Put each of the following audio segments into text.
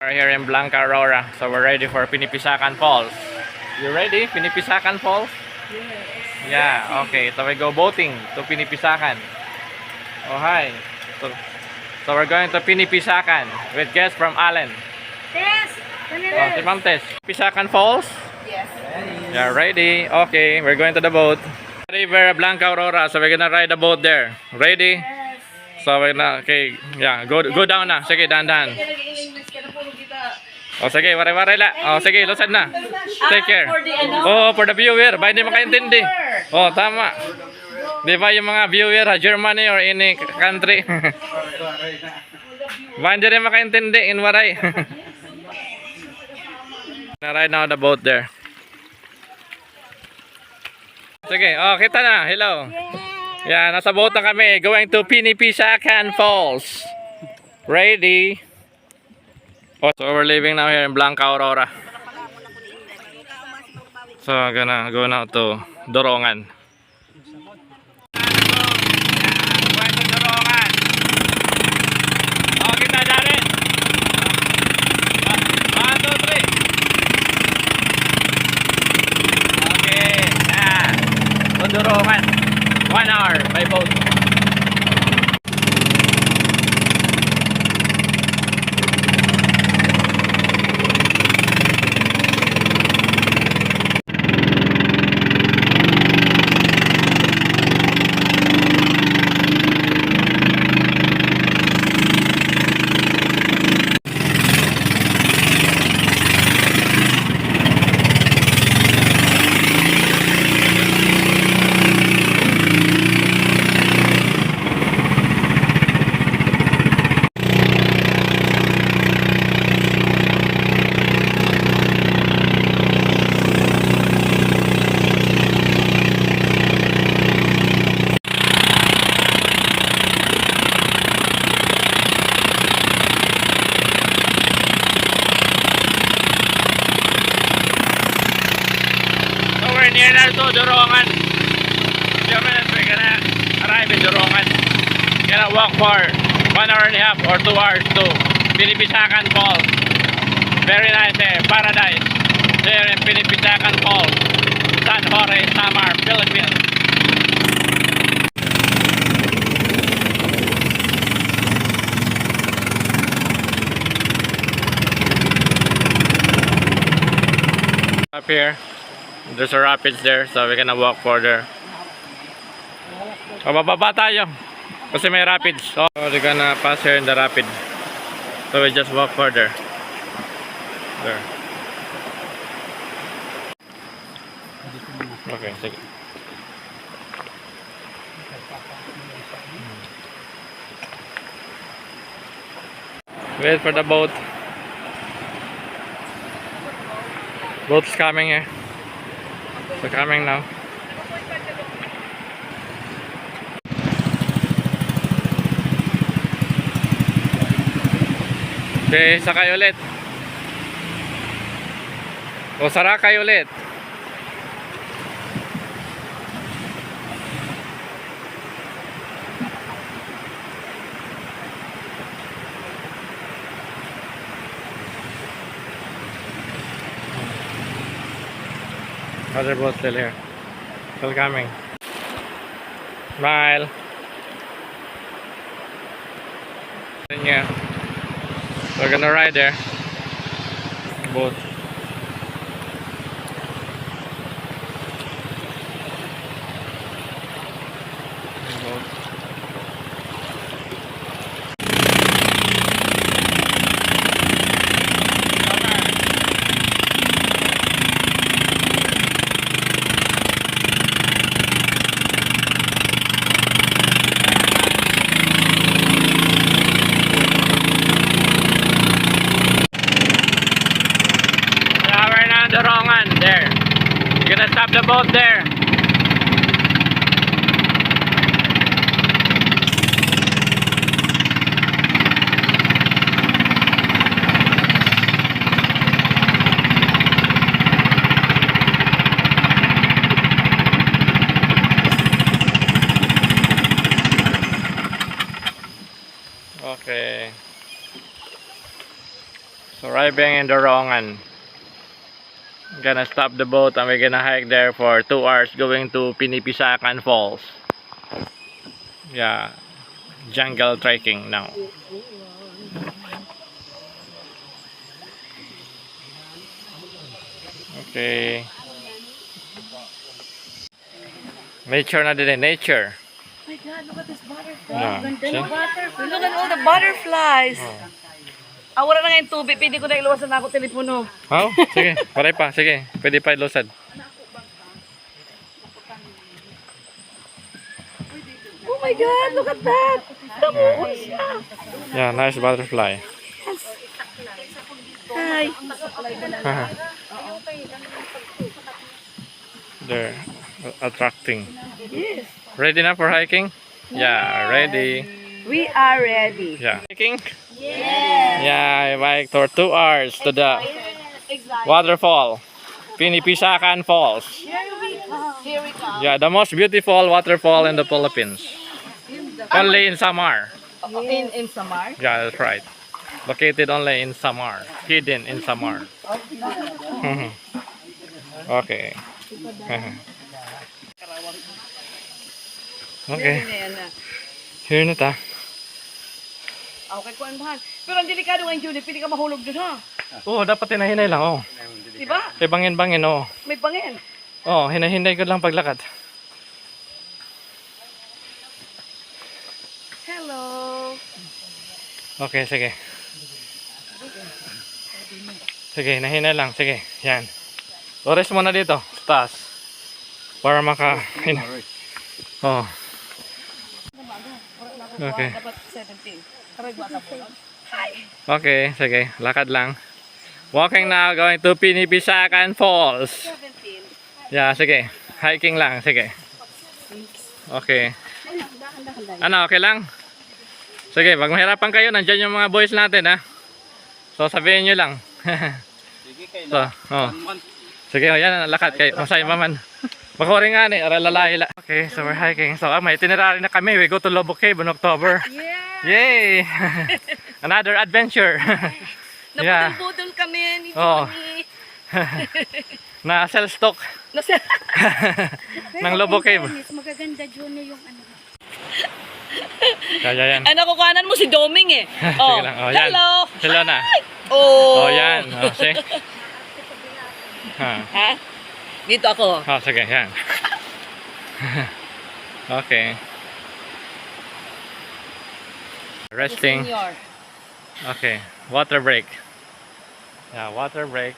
We're here in Blanca Aurora, so we're ready for Pinipisakan Falls. You ready? Pinipisakan Falls? Yes. Yeah, okay. So we go boating to Pinipisakan. Oh, hi. So we're going to Pinipisakan with guests from Allen. Tess! Oh, si Ma'am Tess. Pinipisakan Falls? Yes. Yeah, ready? Okay, we're going to the boat. River Blanca Aurora, so we're gonna ride the boat there. Ready? Yes. So we're gonna, okay, yeah, go down na. Sige, dahan-dahan. O sige, wari-wari la. O sige, lusad na. Take care. For the ano? Oo, for the viewer. Ba hindi makaintindi. O, tama. Di ba yung mga viewer ha, Germany or any country? Ba hindi rin makaintindi in waray. Na-ride now the boat there. Sige, oh, kita na. Hello. Yeah, nasa boat na kami. Going to Pinipisakan Falls. Ready? Oh, so we're leaving now here in Blanca Aurora. So gonna go now to Dorongan. Going to Dorongan. Oh, kita dali. 1, 2, 3. Okay, yeah. To Dorongan. 1 hour by boat. Near now to Dorongan. Few minutes we're gonna arrive in Dorongan. Gonna walk for 1 hour and a half or 2 hours to Pinipisakan Falls. Very nice paradise there in Pinipisakan Falls, San Jorge, Samar, Philippines. Up here there's a rapids there, so we're gonna walk further. O, bababa tayo kasi may rapids. So we're gonna pass here in the rapid, so we just walk further there. Okay, sige. Wait for the boat. Boat's coming here. They're coming now. Okay, sakay ulit. O, sarakay ulit. Other boat still here. Still coming. Smile. Yeah. We're gonna ride there. Boat. Dorongan there. You're gonna stop the boat there. Okay. So arriving in Dorongan. Gonna stop the boat and we're gonna hike there for 2 hours going to Pinipisakan Falls. Yeah, jungle trekking now. Okay. Nature na din, nature. My God, look at this butterfly. Yeah. Ganda See? ng butterfly. Look at all the butterflies. Wala na nga yung tubig. Pwede ko na iluwasan na ako telepono. Oh, sige, paray pa, sige. Pwede pa ilusad. Oh my God, look at that. Damuhon siya. Yeah, nice butterfly. Hi. They're attracting. Yes. Ready na for hiking? Yeah, ready. We are ready. Yeah. Hiking? Yes. Yeah, I biked for 2 hours to the waterfall. Pinipisakan Falls. Here we come. Yeah, the most beautiful waterfall in the Philippines. Only in Samar. In Samar. Yeah, that's right. Located only in Samar. Hidden in Samar. Okay. Okay. Here na ta. Okay, kuhan bahan. Pero ang delikado ngayon, Judy, pili ka mahulog dun, ha? Oo, dapat hinahinay lang, oh. Diba? Kay bangin-bangin, oh. May bangin. Oh, hinahinay ko lang paglakad. Hello. Okay, sige. Sige, hinahinay lang. Sige, yan. Ores mo na dito, sa taas. Para Oh. Okay. Dapat 17. Karag bata po. Okay, sige. Lakad lang. Walking now, going to Pinipisakan Falls. 17. Yeah, sige. Hiking lang, sige. Okay. Ano, okay lang? Sige, pag mahirapan kayo, nandyan yung mga boys natin, ha? So, sabihin nyo lang. So, oh. Sige, yan, lakad kayo. Masaya man. Makuring nga ni, lalay. Okay, so we're hiking. So, may itinerary na kami. We go to Lobo Cave in October. Yeah. Yay! Another adventure. Yeah. Nabudol-budol kami ni Oo. Tony. Na cell stock ng Lobo Cave. Magaganda dyan na yung ano. Kaya yan. Ay, nakukuhanan mo si Doming eh. Sige lang. Oh, yan. Hello. Hello na. Oh. Oh, yan. Oh, see? Ha? Dito ako. Oh, sige, yan. Okay. Resting. Senior. Okay. Water break. Yeah, water break.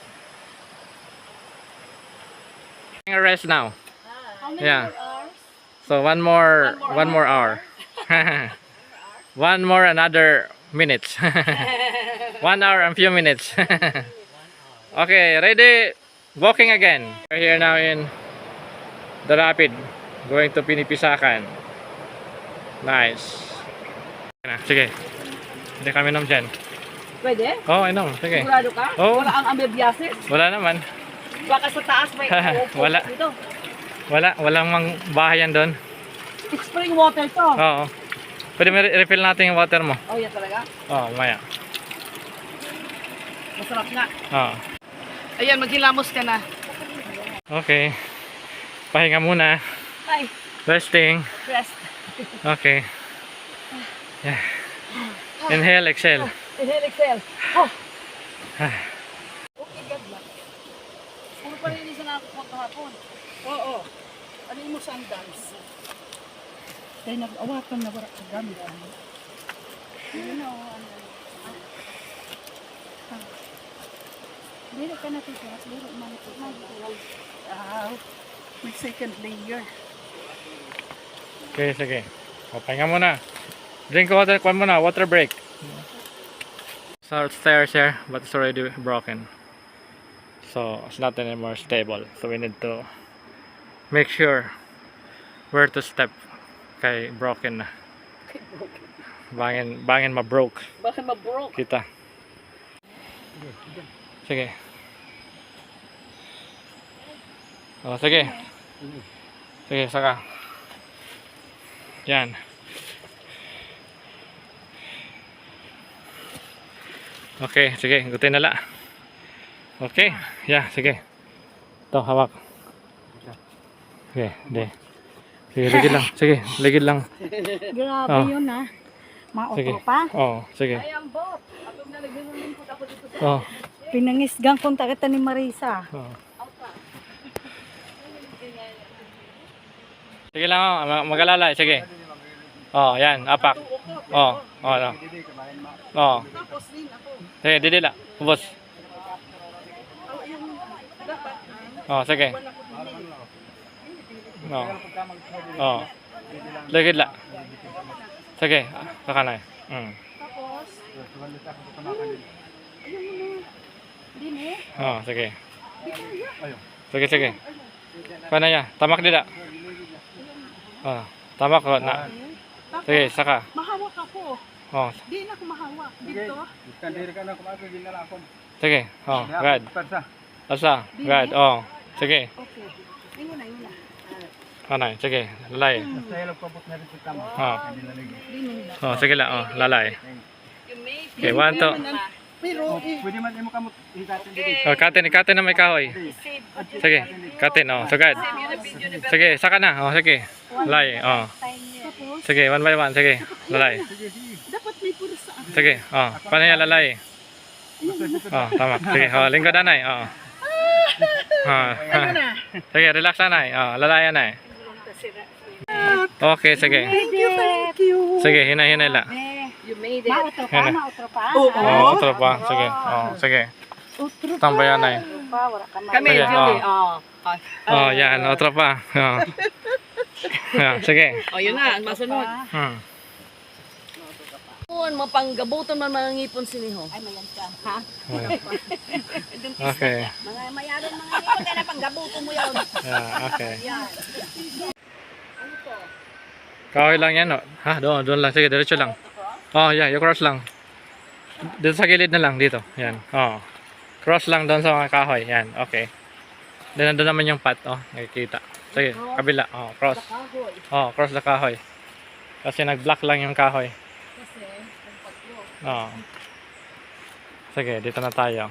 Taking a rest now. How many Yeah. more hours? So one more hour. One more another minutes. 1 hour and few minutes. Okay, ready? Walking again. We're here now in the rapid, going to Pinipisakan. Nice. Sige. Hindi kami nom dyan. Pwede? Oh, inom. Sige. Sigurado ka? Oo. Wala ang amebiasis? Wala naman. Baka sa taas may upo Wala. dito. Walang mang bahayan doon. It's spring water to. Oo. Pwede mo refill natin yung water mo. Oh, yan talaga? Oo, maya. Masarap nga. Oo. Ayan, maghilamos ka na. Okay. Pahinga muna. Ay, Resting. rest. Okay. Yeah. Inhale, exhale. Inhale, exhale. Oh. Okay, God lang. Ano pa rin isa na ako kahapon? Oo. Ano mo sandals? Dahil nag-awakan na wala ka gamit. You know, dili ka natitiras, dili man ito. May second layer. Okay, sige. O, pahinga muna. Drink water, kuhan muna. Water break. So, stairs here, but it's already broken. So, it's not anymore stable. So, we need to make sure where to step. Kay broken na. Bangin ma-broke. Bakit ma-broke? Kita. Sige. O, sige. Sige, saka. Yan. Okay, sige, ikutin nala. Okay, yeah, sige. Ito, hawak. Okay, di. Sige, ligid lang. Sige, ligid lang. Grabe Oh. yun ah. Sige. Mauto pa. Oh, sige. Ayang bot. Atong nalagyan ng lingkod ako dito sa Oh. Pinangisgang konta kita ni Marisa. Oh. Sige lang, oh. Mag-alalay, sige. Oh, yan, apak. Oh, oh, no. Oh. tapos din ako. Sige, didila. Ubos. Oh, sige. Oh. Oh. Ligid la. Sige, kakanay. Tapos, Din eh. Oh, sige. Sige, sige. Paano ya? Tamak dila. Oh, tamak ko na. Sige, saka. mahawak ako. Oh, Di na ako mahawak. Dito. sige. Oh, good. Asa? Good. Oh. Sige. Okay. Ayun na, yun na. Kanay, sige. Lalay. Oh. Oh, sige la. Oh, lalay. Okay, 1, 2. Pero, Pwede man mo kamot hikatin dito. Oh, ikatin na may kahoy. Sige, katin. Oh, so good. Sige, saka na. Oh, sige. Lalay. Oh. Sige, 1 by 1. Sige, lalay. dapat may pursa. Sige, oh. Paano yan, lalay? Oh, tama. Sige, oh, lingkod anay. Oh. Oh. Sige, relax anay. Oh, lalay anay. Okay, sige. Thank you. Sige, hinay-hinay la. You made it. Mauto pa, Yan na. mauto pa. Oh, otro pa. Sige. Oh, sige. Tambay anay. Pa, wala ka Kami, Sige, Julie. oh. Oh, yan, otro pa. Oh. Yeah, sige. Oh, yun na. Masunod. Hmm. Mapanggabutan man mga ngipon siniho. Ay, mayan ka. Ha? Okay. Mga mayaron mga ito, kaya na panggabuto mo yun. Yeah, okay. Kahoy lang yan, oh. Ha, doon lang. Sige, diretso lang. Oh, yeah, yung cross lang. Dito sa gilid na lang, dito. Yan. Oh. Cross lang doon sa mga kahoy. Yan, okay. Doon naman yung pat, oh. Nakikita. Sige, kabila. Oh, cross. Oh, cross na kahoy. Kasi nag-block lang yung kahoy. Oh. Sige, dito na tayo.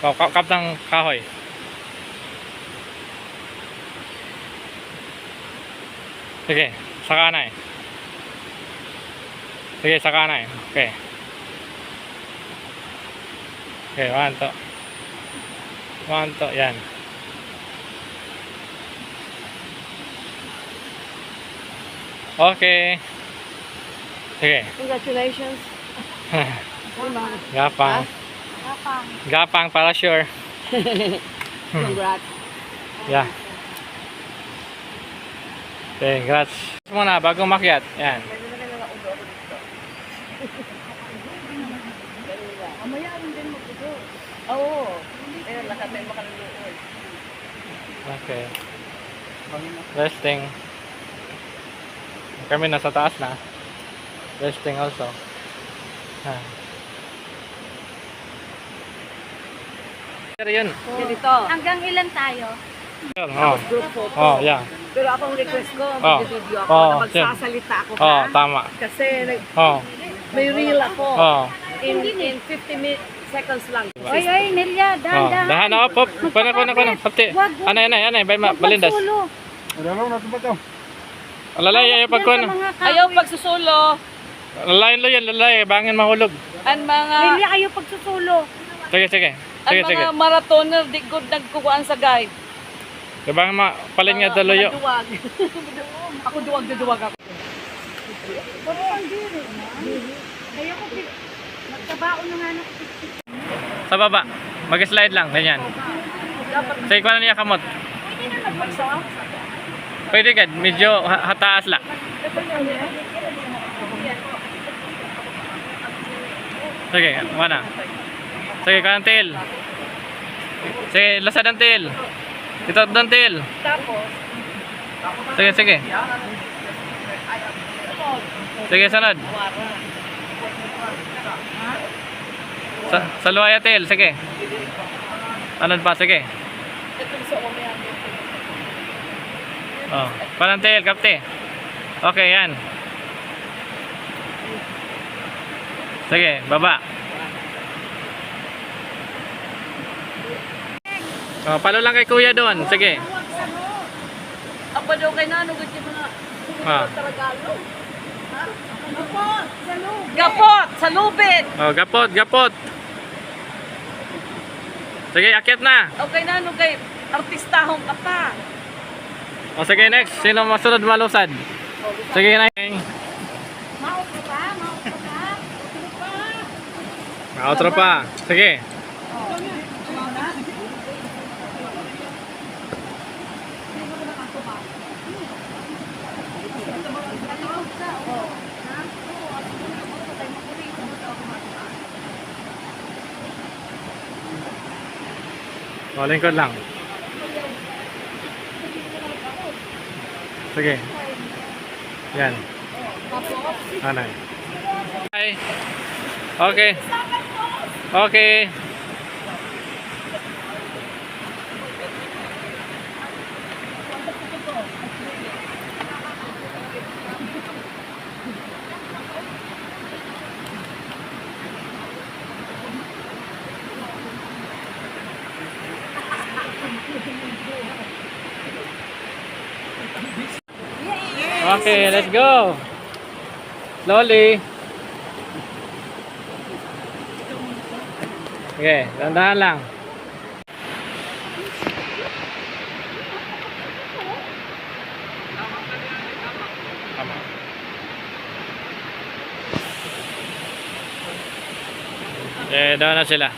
Oh, kap ng kahoy. Sige, sa kanay. Sige, sa kanay. Okay. Okay, 1, 2. 1, 2, yan. Okay. Sige. Congratulations. Gapang. Kapang. Gapang para sure. Congrats. Yeah. Okay, congrats. Muna, bago makyat. Yan. Mayaron din magdugo. Oo. Pero lahat ay makaluluon. Okay. Resting. Kami nasa taas na. Resting also. Pero yun. Ganito. Hanggang ilan tayo? Oh. Group photo. Oh, yeah. Pero akong request ko, Oh. mag-video ako Oh, na magsasalita ako. Oh, ha? tama. Kasi Oh. may reel ako. Oh. In 50 seconds lang. Oy, oy, Nelia, Oh. dahan-dahan. Dahan na pop. Kuno. Kapte. Anay. Balindas. Magpasulo. Ano na to? Lalay, ayaw pag kuno. Diyan sa mga Ayaw kahoy. pagsusulo. Lalay. Bangin mahulog. Ang mga Nelia, ayaw pagsusulo. Sige. ang mga marathoner di good nagkukuan sa guide. Bangin palin nga daloyo. Mga duwag. Ako duwag ako. Pero ang diri na. Kaya ko, nagtabaon na nga na. Sa baba. Mag-slide lang. Ganyan. Sige, kuha na niya kamot. Pwede ka. Medyo hataas lang. Sige, mana. Sige, kanang tail. Sige, lasad ang tail. Ito ang tail. Tapos, Sige. Sige, sunod. Sa luwaya tail, sige. Anod pa, sige. itong sa umaya. Oh, parang tail, kapte. Okay, yan. Sige, baba. Oh, palo lang kay kuya doon. Sige. Apa daw kay nano gud yung mga Ah. Tagalog. Ha? Gapot sa lubid. Oh, gapot, gapot. Sige, akyat na. Okay nano kay artistahong ka pa. O sige, next. Sino masunod malusad? Sige na. Maot ka pa, maot ka pa. Outro pa. Sige. O, lingkod lang. Sige. Yan. Anay. Okay. Okay. Okay. Okay, let's go. Slowly. Okay, dandahan lang. Tama. Daw na sila.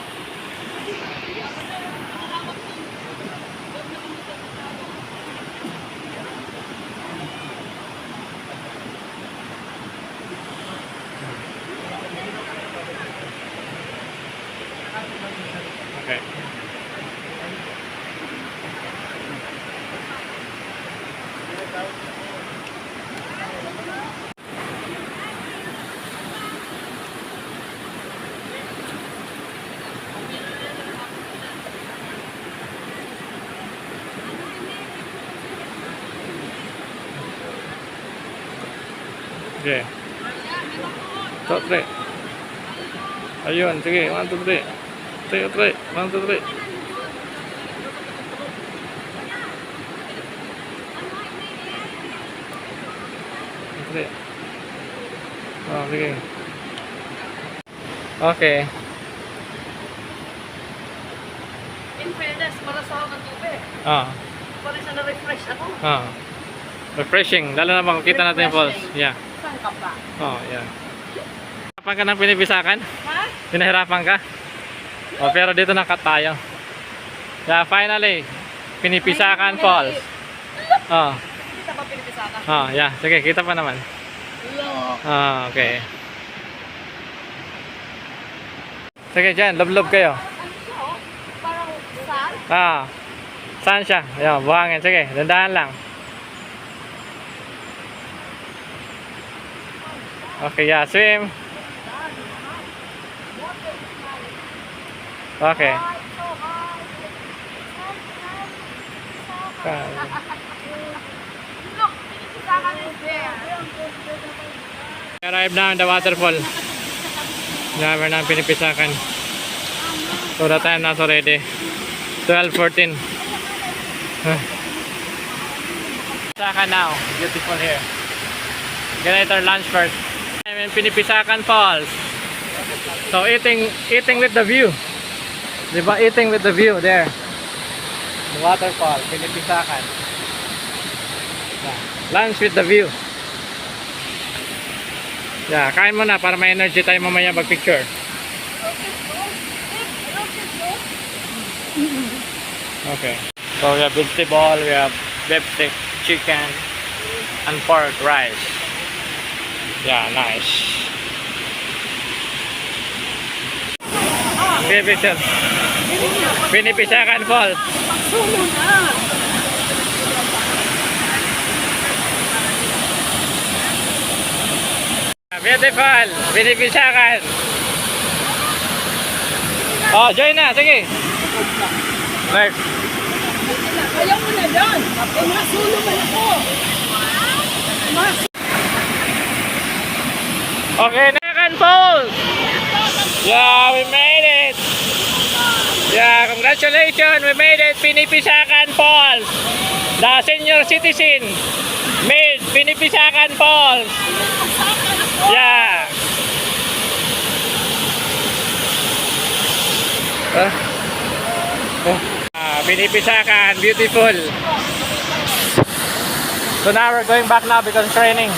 Okay. Okay. 2, 3. Ayun, sige. 1, 2, 3. 3, 3. 1, 2, 3. 3. Oh, sige. Okay. In fairness, para sa ako ng tubig. Ah. Para sa na-refresh ako. Ah. Refreshing. Lalo na makikita natin yung falls. Yeah. Saan ka pa? Oh, yeah. Pinahirapan ka ng pinipisakan? Ha? Pinahirapan ka? Oh, pero dito na cut tayo. Yeah, finally. Pinipisakan falls. Oh. Kita ba pinipisakan? Oh, yeah. Sige, kita pa naman. Ah, okay. Sige, dyan. Lob-lob kayo. Parang saan? Ah. Saan siya? Ayan, buhangin. Sige, dandahan lang. Okay, yeah. Swim. Okay. Look, pinipisakan is there. Arrive na the waterfall. Never na pinipisakan. So the time na already 12:14. Pisakan now. Beautiful here. Get our lunch first. I'm in Pinipisakan Falls. So eating with the view. Diba? Eating with the view there. The waterfall, Pinipisakan. Yeah. Lunch with the view. Yeah, kain mo na para may energy tayo mamaya mag-picture. Okay. So we have vegetable, we have beef stick, chicken, and pork rice. Yeah, nice. Pinipisakan Falls. Sulo na! Beautiful! Pinipisakan! Oh, join na! Sige! Next! Ayaw mo na dyan! Eh, masulo man ako! Okay, Nakan Falls! Yeah, we made it. Yeah, congratulations. We made it. Pinipisakan Falls. The senior citizen made Pinipisakan Falls. Yeah. Pinipisakan, beautiful. So now we're going back now because it's raining.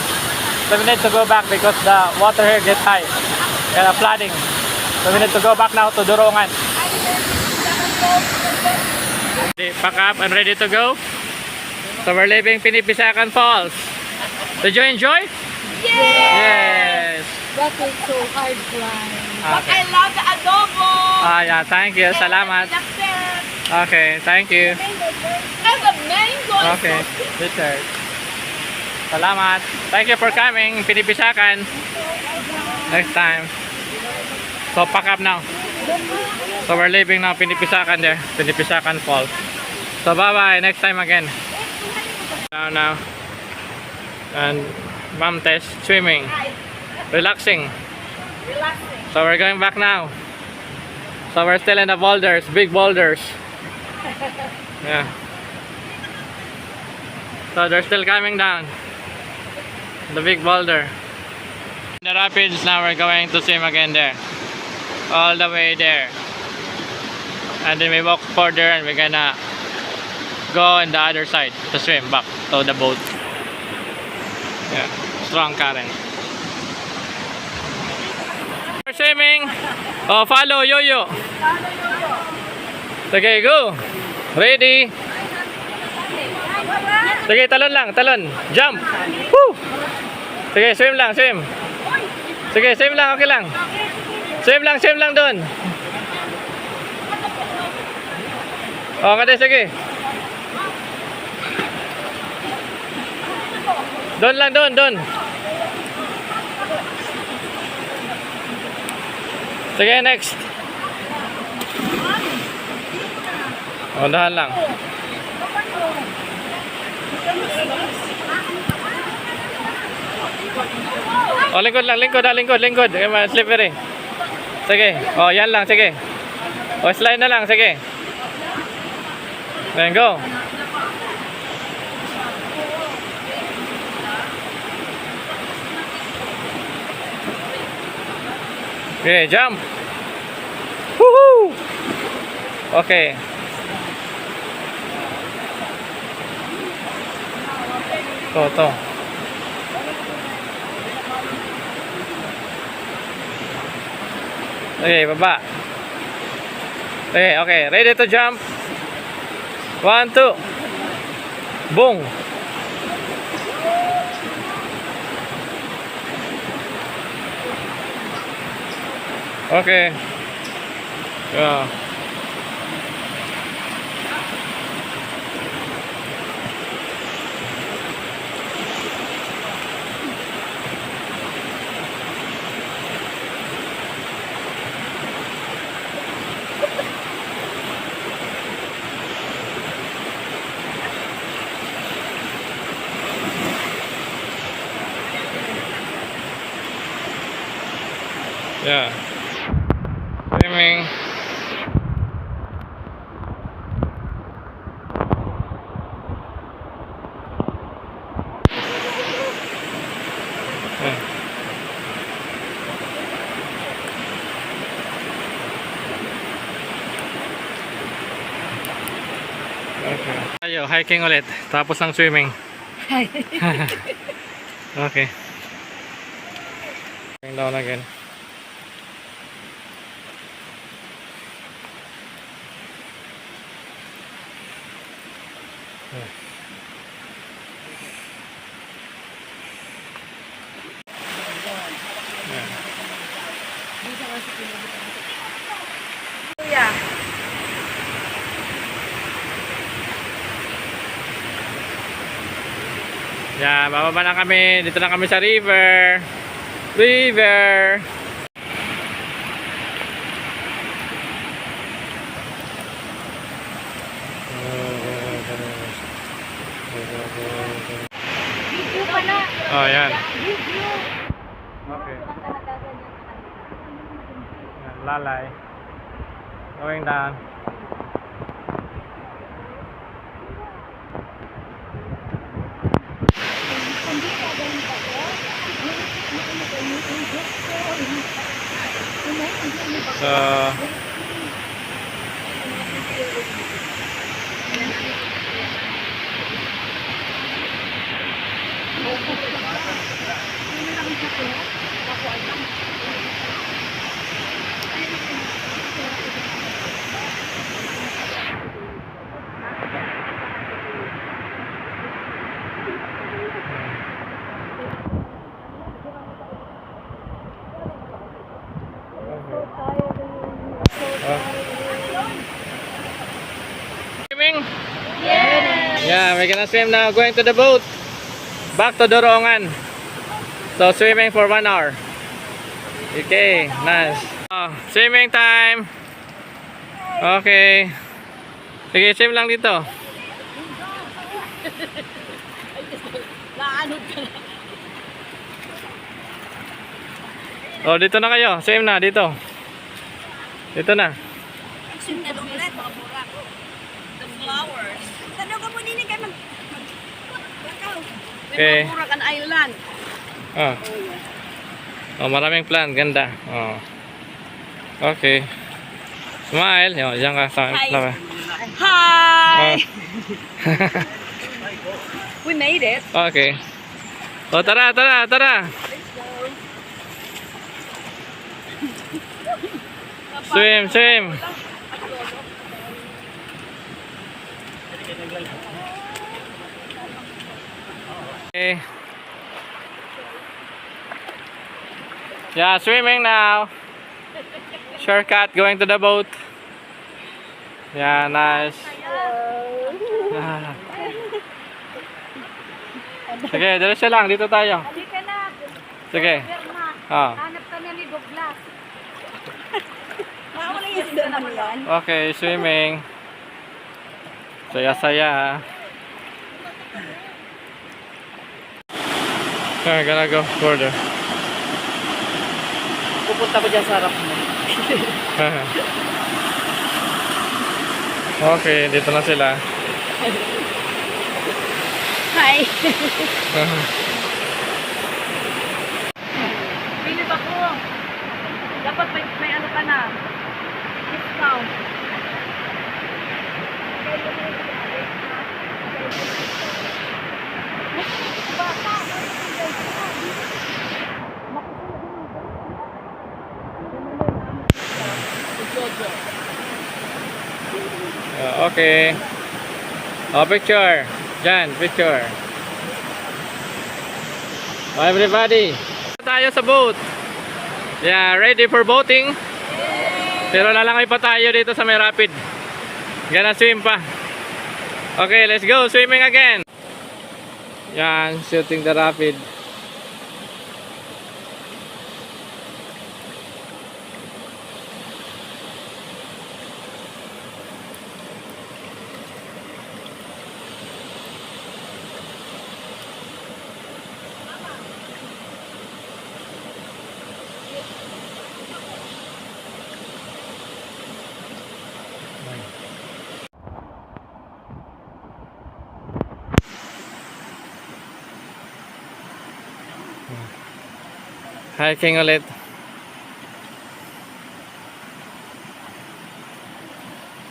So we need to go back because the water here gets high. Kaya flooding. So we need to go back now to Durongan. Pack up and ready to go. So we're leaving Pinipisakan Falls. Did you enjoy? Yes. That was so hard flying. Okay. I love the adobo. Yeah, thank you. Salamat. Okay, thank you. And the mango. Okay, bitter. Salamat. Thank you for coming, Pinipisakan. Next time. So pack up now. So we're leaving now, Pinipisakan there. Pinipisakan Falls. So bye bye, next time again. Now. And Mom Tess swimming. Relaxing. So we're going back now. So we're still in the boulders, big boulders. Yeah. So they're still coming down. The big boulder. The rapids, now we're going to swim again there. All the way there. And then we walk further and we're gonna go on the other side to swim back to the boat. Yeah, strong current. We're swimming. Oh, follow Yo-Yo. Okay, go. Ready. Sige, talon lang, talon. Jump. Woo! Sige, swim lang, swim. Sige, swim lang, okay lang. Swim lang doon. Oh, kada sige. Doon lang, doon. Sige, next. Oh, dahan lang. Oh, lingkod lang, lingkod. Slippery. Sige. Oh, yan lang, sige. Oh, slide na lang, sige. Then go. Okay, jump. Woohoo! Okay. To. Okay, baba. Okay, ready to jump. 1, 2. Boom. Okay. Yeah. Yeah. Swimming. Yeah. Okay. Tayo, hiking ulit. Tapos ng swimming. Okay. Going down again. Kuya. Yeah, bababa na kami. Dito na kami sa river. River. Video pala. Oh, yan. Video. Okay. Talaga ganyan. Yan, Lalay. Going down. So, swimming? Yeah, we're gonna swim now. Going to the boat. Back to Dorongan. So swimming for 1 hour. Okay, nice. Oh, swimming time. Okay. Sige, swim lang dito. Naanod ka na. Oh, dito na kayo. Swim na dito. Dito na. Swim na doon ulit. The flowers. Sa doon ka mo din kayo mag... Lakaw. Okay. May Buracan Island. Oh. Oh, maraming plant. Ganda. Oh. Okay. Smile. Yo, diyan ka sa flower. Hi! Oh. We made it. Okay. Oh, tara, tara, tara. Swim, swim. Okay. Yeah, swimming now. Shortcut going to the boat. Yeah, nice. Sige, diretso lang. Dito tayo. Halika na. Sige. Berna. Ah. Hanap ka na ni Douglas. Wala yung sila naman yan. Okay, swimming. Saya-saya. Okay, gonna go further. Pupunta ko dyan sa harap mo. Okay, dito na sila. Hi! Pinip ako. Dapat may ano ka na. Discount. Okay. Oh, picture. Jan, picture. Oh, everybody. Tayo sa boat. Yeah, ready for boating? Pero lalangay pa tayo dito sa may rapid. Gonna swim pa. Okay, let's go. Swimming again. Yan, shooting the rapid. Hiking ulit.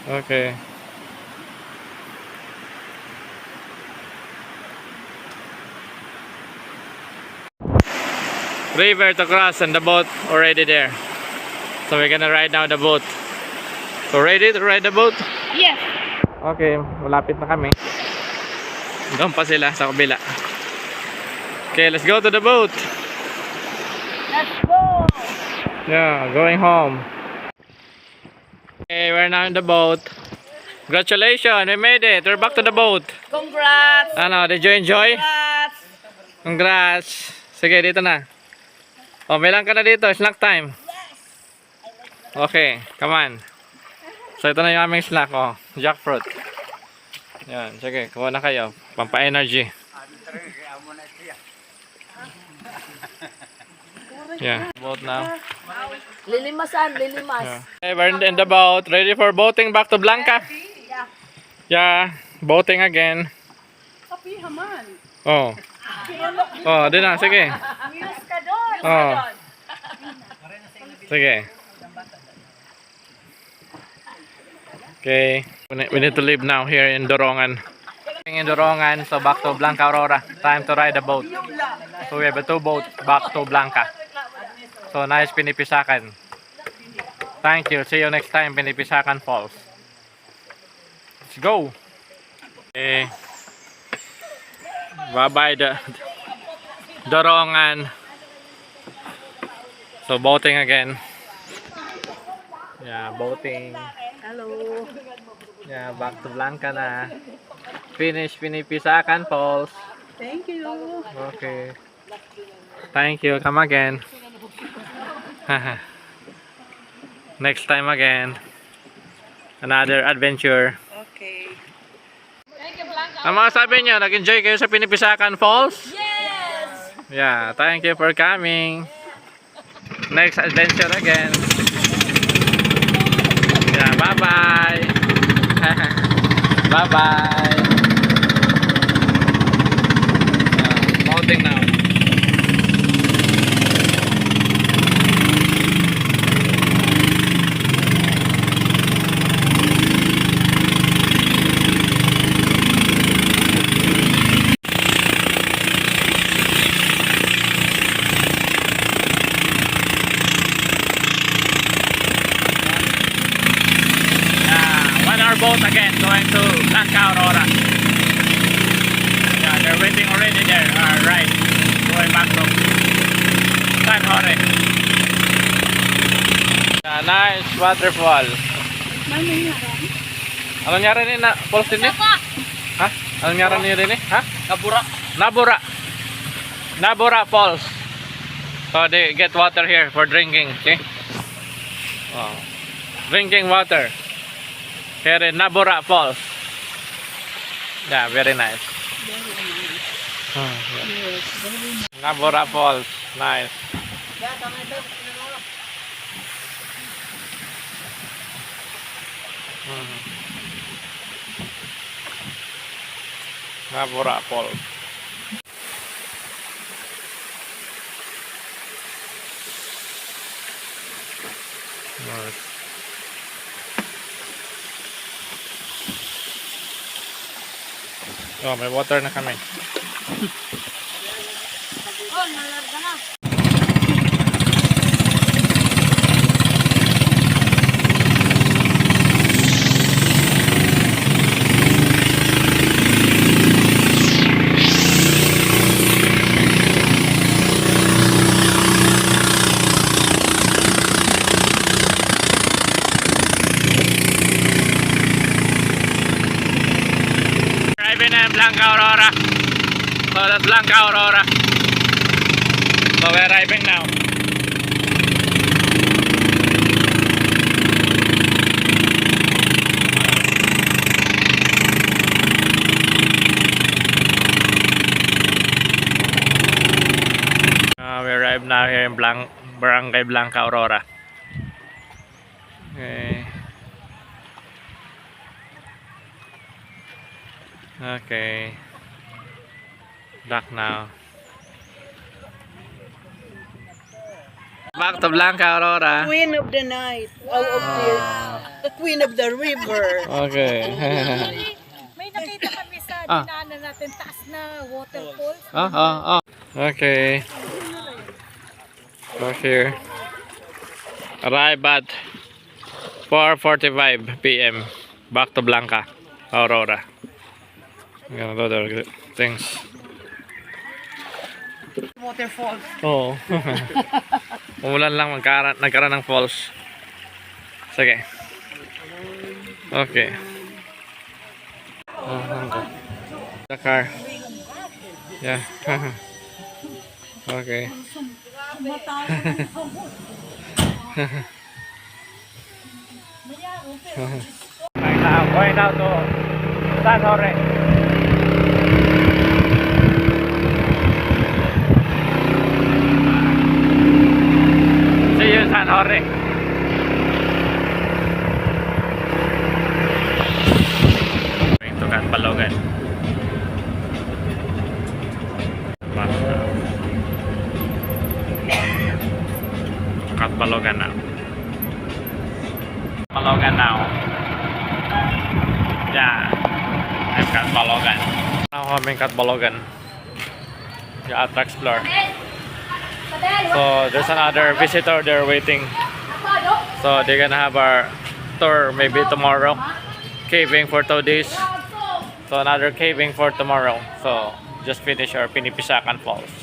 Okay. River to cross and the boat already there. So we're gonna ride now the boat. So ready to ride the boat? Yes! Okay, malapit na kami. Doon pa sila sa kabila. Okay, let's go to the boat. Let's go! Yeah, going home. Okay, we're now in the boat. Congratulations, we made it. We're back to the boat. Congrats! Ano, did you enjoy? Congrats! Congrats. Sige, dito na. O, bilang ka na dito. Snack time. Okay, come on. So, ito na yung aming snack. O, jackfruit. Yan, sige, kuha na kayo. Yeah, boat now. Lilimasan, lilimas. Yeah. Okay, we're in the boat, ready for boating back to Blanca. Yeah, boating again. Kapi haman. Oh. Oh, din na, sige. News ka doon. Oh. Sige. Okay, we need to leave now here in Dorongan. In Dorongan, so back to Blanca Aurora. Time to ride the boat. So we have 2 boats back to Blanca. So nice Pinipisakan. Thank you. See you next time, Pinipisakan Falls. Let's go. Okay. Bye-bye the Dorongan. So boating again. Yeah, boating. Hello. Yeah, back to Blanca na. Finish Pinipisakan Falls. Thank you. Okay. Thank you. Come again. Next time again. Another adventure. Okay. Ang mga sabi niyo, nag-enjoy kayo sa Pinipisakan Falls? Yes! Yeah, thank you for coming. Next adventure again. Yeah, bye-bye. Bye-bye. Boating now. Our boat again going to Blanca Aurora. Yeah, they're waiting already there. Right, going back to San Jorge. Yeah, nice waterfall. Ano nangyari ni na falls din eh? Ha? Ano nangyari ni rin eh? Ha? Nabura Falls. So they get water here for drinking. Okay? Wow. Drinking water. Here in Nabura Falls. Yeah, very nice. Nabura Falls, nice. Nabura Falls. Nice. Oh, may water na kami. Oh, nalarga na. Driving in Blanca Aurora. So that's Blanca Aurora. So we're arriving now. We arrived now here in Barangay Blanca Aurora. Okay. Okay. Back now. Back to Blanca Aurora. Queen of the night. The queen of the river. Okay. May nakita kami sa Ah. dinaanan natin, taas na waterfall. Okay. We're here. Arrive at 4:45 p.m. Back to Blanca Aurora. I'm gonna do the things. Waterfall. Oo. Umulan lang, nagkaroon ng falls. Sige. Okay. The car. Yeah. Okay. Right now, going down to San Jorge. Balogan now. Yeah, I'm kat Balogan. Now I'm kat Balogan. Yeah, to explore. So there's another visitor there waiting. So they're gonna have our tour maybe tomorrow. Caving for 2 days. So another caving for tomorrow. So just finish our Pinipisakan Falls.